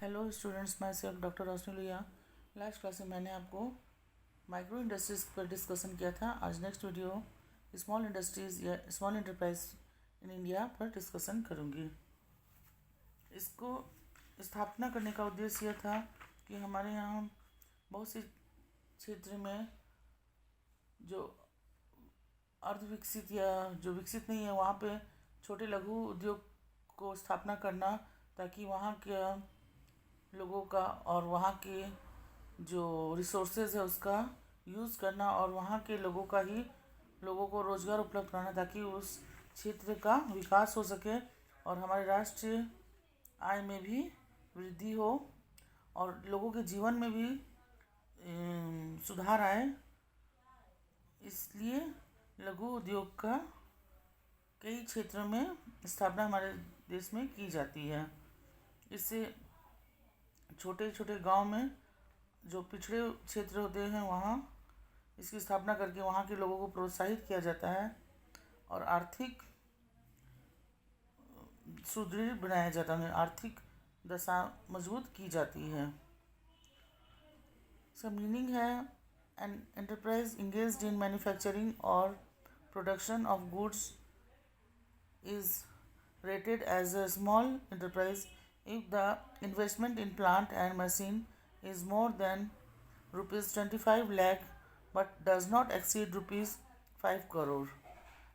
Hello students, my self doctor Roshni Lohia. Last class में मैंने आपको माइक्रो इंडस्ट्रीज़ पर डिस्कशन किया था। आज नेक्स्ट वीडियो स्मॉल इंडस्ट्रीज़ या स्मॉल एंटरप्राइज इन इंडिया पर डिस्कशन करूँगी। इसको स्थापना करने का उद्देश्य यह था कि हमारे यहाँ बहुत से क्षेत्र में जो अर्धविकसित या जो विकसित नहीं है वहाँ पे छोटे लघु उद्योग को स्थापना करना, ताकि वहाँ के लोगों का और वहाँ के जो रिसोर्सेज है उसका यूज़ करना और वहाँ के लोगों को रोज़गार उपलब्ध कराना, ताकि उस क्षेत्र का विकास हो सके और हमारे राष्ट्रीय आय में भी वृद्धि हो और लोगों के जीवन में भी सुधार आए। इसलिए लघु उद्योग का कई क्षेत्रों में स्थापना हमारे देश में की जाती है। इससे छोटे छोटे गांव में जो पिछड़े क्षेत्र होते हैं वहाँ इसकी स्थापना करके वहाँ के लोगों को प्रोत्साहित किया जाता है और आर्थिक सुदृढ़ बनाया जाता है, आर्थिक दशा मजबूत की जाती है। सब मीनिंग है an enterprise engaged in manufacturing और production of goods is rated as a small enterprise if the investment in plant and machine is more than rupees 25 lakh but does not exceed rupees 5 crore।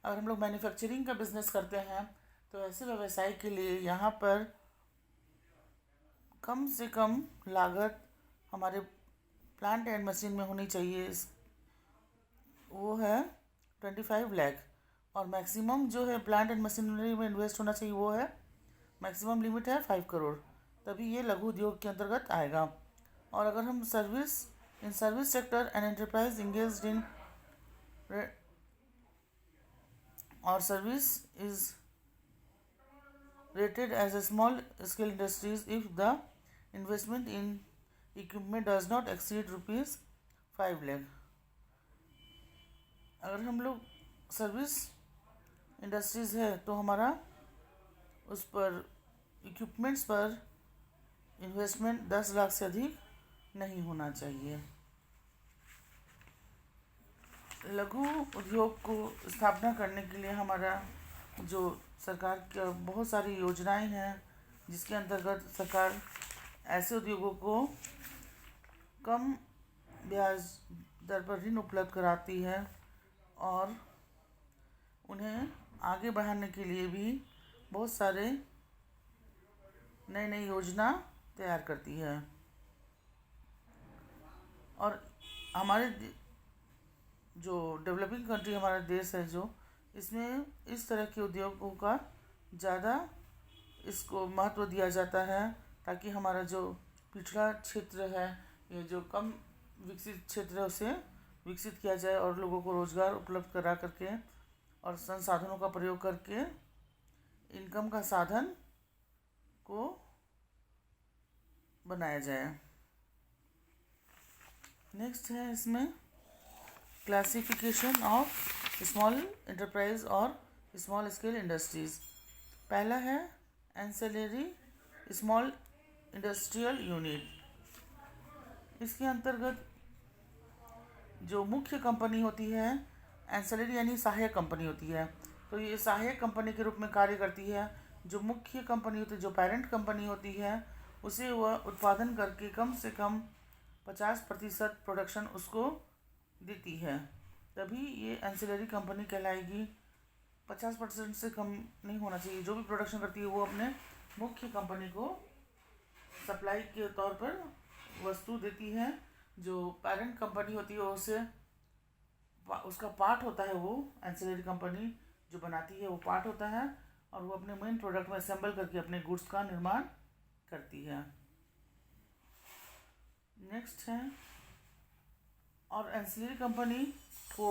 अगर हम लोग manufacturing का business करते हैं तो ऐसे व्यवसाय के लिए यहाँ पर कम से कम लागत हमारे प्लांट एंड मशीन में होनी चाहिए, वो है 25 लाख, और मैक्सिमम जो है प्लांट एंड मशीनरी में इन्वेस्ट होना चाहिए वो है मैक्सिमम लिमिट है 5 करोड़, तभी ये लघु उद्योग के अंतर्गत आएगा। और अगर हम service sector and enterprise engaged in और service is rated as a small scale industries if the investment in equipment does not exceed rupees 5 lakh. अगर हम लोग सर्विस इंडस्ट्रीज़ है तो हमारा उस पर इक्विपमेंट्स पर इन्वेस्टमेंट 10 लाख से अधिक नहीं होना चाहिए। लघु उद्योग को स्थापना करने के लिए हमारा जो सरकार की बहुत सारी योजनाएं हैं, जिसके अंतर्गत सरकार ऐसे उद्योगों को कम ब्याज दर पर ऋण उपलब्ध कराती है और उन्हें आगे बढ़ाने के लिए भी बहुत सारे नई नई योजना तैयार करती है। और हमारे जो डेवलपिंग कंट्री हमारा देश है, जो इसमें इस तरह के उद्योगों का ज़्यादा इसको महत्व दिया जाता है, ताकि हमारा जो पिछड़ा क्षेत्र है या जो कम विकसित क्षेत्र है उसे विकसित किया जाए और लोगों को रोज़गार उपलब्ध करा करके और संसाधनों का प्रयोग करके इनकम का साधन को बनाया जाए। नेक्स्ट है इसमें क्लासिफिकेशन ऑफ स्मॉल एंटरप्राइज और स्मॉल स्केल इंडस्ट्रीज़। पहला है एंसेलरी स्मॉल इंडस्ट्रियल यूनिट। इसके अंतर्गत जो मुख्य कंपनी होती है एंसेलरी यानी सहायक कंपनी होती है, तो ये सहायक कंपनी के रूप में कार्य करती है। जो मुख्य कंपनी होती है, जो पेरेंट कंपनी होती है, उसे वह उत्पादन करके कम से कम 50% प्रोडक्शन उसको देती है, तभी ये एंसेलरी कंपनी कहलाएगी। 50% से कम नहीं होना चाहिए। जो भी प्रोडक्शन करती है वो अपने मुख्य कंपनी को सप्लाई के तौर पर वस्तु देती है। जो पेरेंट कंपनी होती है उसे उसका पार्ट होता है, वो एंसिलरी कंपनी जो बनाती है वो पार्ट होता है और वो अपने मेन प्रोडक्ट में असेंबल करके अपने गुड्स का निर्माण करती है। नेक्स्ट है, और एंसिलरी कंपनी को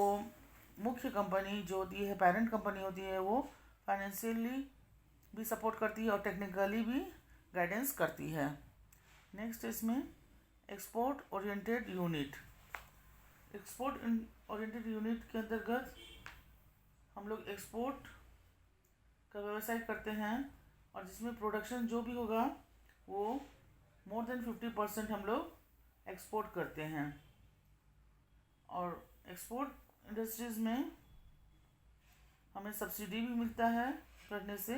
मुख्य कंपनी जो होती है, पेरेंट कंपनी होती है, वो फाइनेंशियली भी सपोर्ट करती है और टेक्निकली भी गाइडेंस करती है। नेक्स्ट इसमें export oriented unit. Export oriented unit के अंतर्गत हम लोग एक्सपोर्ट का व्यवसाय करते हैं और जिसमें प्रोडक्शन जो भी होगा वो मोर देन 50% हम लोग एक्सपोर्ट करते हैं। और एक्सपोर्ट इंडस्ट्रीज़ में हमें सब्सिडी भी मिलता है करने से,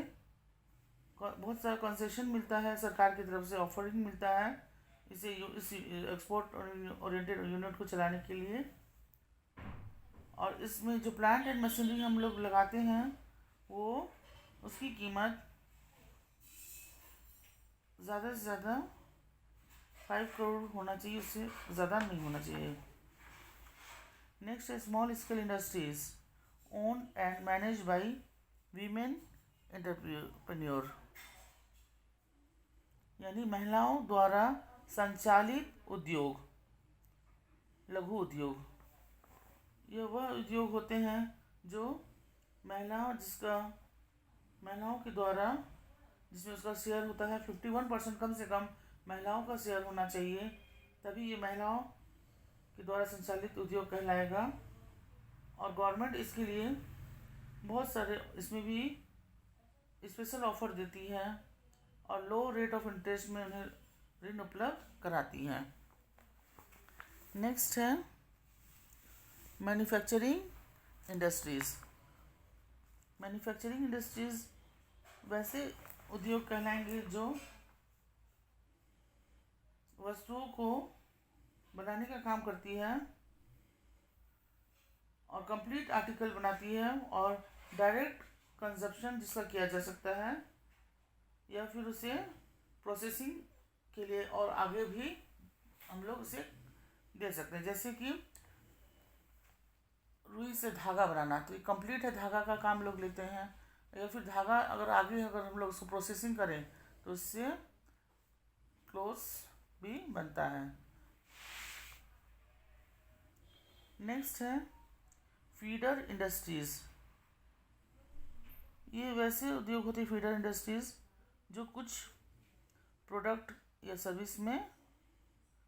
बहुत सारा कंसेशन मिलता है सरकार की तरफ से, ऑफरिंग मिलता है इस एक्सपोर्ट ओरिएंटेड यूनिट को चलाने के लिए। और इसमें जो प्लांट एंड मशीनरी हम लोग लगाते हैं वो उसकी कीमत ज़्यादा से ज़्यादा 5 करोड़ होना चाहिए, उससे ज़्यादा नहीं होना चाहिए। नेक्स्ट है small scale industries own and manage by women entrepreneur, यानी महिलाओं द्वारा संचालित उद्योग, लघु उद्योग। ये वह उद्योग होते हैं जो महिलाओं के द्वारा, जिसमें उसका शेयर होता है 51%, कम से कम महिलाओं का शेयर होना चाहिए, तभी ये महिलाओं के द्वारा संचालित उद्योग कहलाएगा। और गवर्नमेंट इसके लिए बहुत सारे इसमें भी स्पेशल ऑफर देती है और लो रेट ऑफ इंटरेस्ट में उन्हें ऋण उपलब्ध कराती है। नेक्स्ट है मैन्युफैक्चरिंग इंडस्ट्रीज़। मैन्युफैक्चरिंग इंडस्ट्रीज़ वैसे उद्योग कहलाएंगे जो वस्तुओं को बनाने का काम करती है और कंप्लीट आर्टिकल बनाती है, और डायरेक्ट कंजप्शन जिसका किया जा सकता है या फिर उसे प्रोसेसिंग के लिए और आगे भी हम लोग उसे दे सकते हैं। जैसे कि रुई से धागा बनाना, तो ये कंप्लीट है, धागा का काम लोग लेते हैं, या फिर धागा अगर हम लोग उसको प्रोसेसिंग करें तो उससे क्लोथ्स भी बनता है। नेक्स्ट है फीडर इंडस्ट्रीज़। ये वैसे उद्योग होते हैं फीडर इंडस्ट्रीज़ जो कुछ प्रोडक्ट या सर्विस में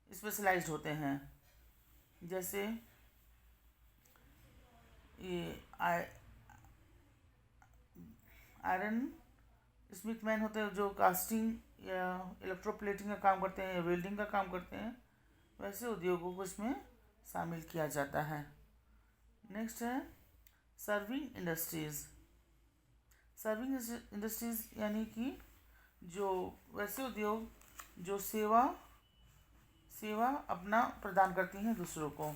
स्पेशलाइज्ड होते हैं। जैसे ये आयरन स्मिथ मैन होते हैं जो कास्टिंग या इलेक्ट्रोप्लेटिंग का काम करते हैं या वेल्डिंग का काम करते हैं, वैसे उद्योगों को इसमें शामिल किया जाता है। नेक्स्ट है सर्विंग इंडस्ट्रीज़। सर्विंग इंडस्ट्रीज़ यानी कि जो वैसे उद्योग जो सेवा अपना प्रदान करती हैं दूसरों को।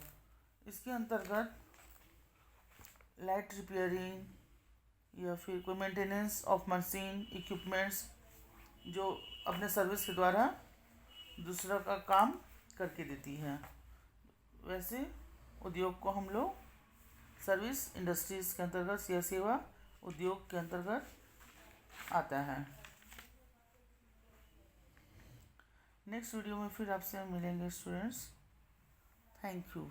इसके अंतर्गत लाइट रिपेयरिंग या फिर कोई मेंटेनेंस ऑफ मशीन इक्विपमेंट्स जो अपने सर्विस के द्वारा दूसरा का काम करके देती है, वैसे उद्योग को हम लोग सर्विस इंडस्ट्रीज़ के अंतर्गत या सेवा उद्योग के अंतर्गत आता है। नेक्स्ट वीडियो में फिर आपसे मिलेंगे स्टूडेंट्स। Thank you.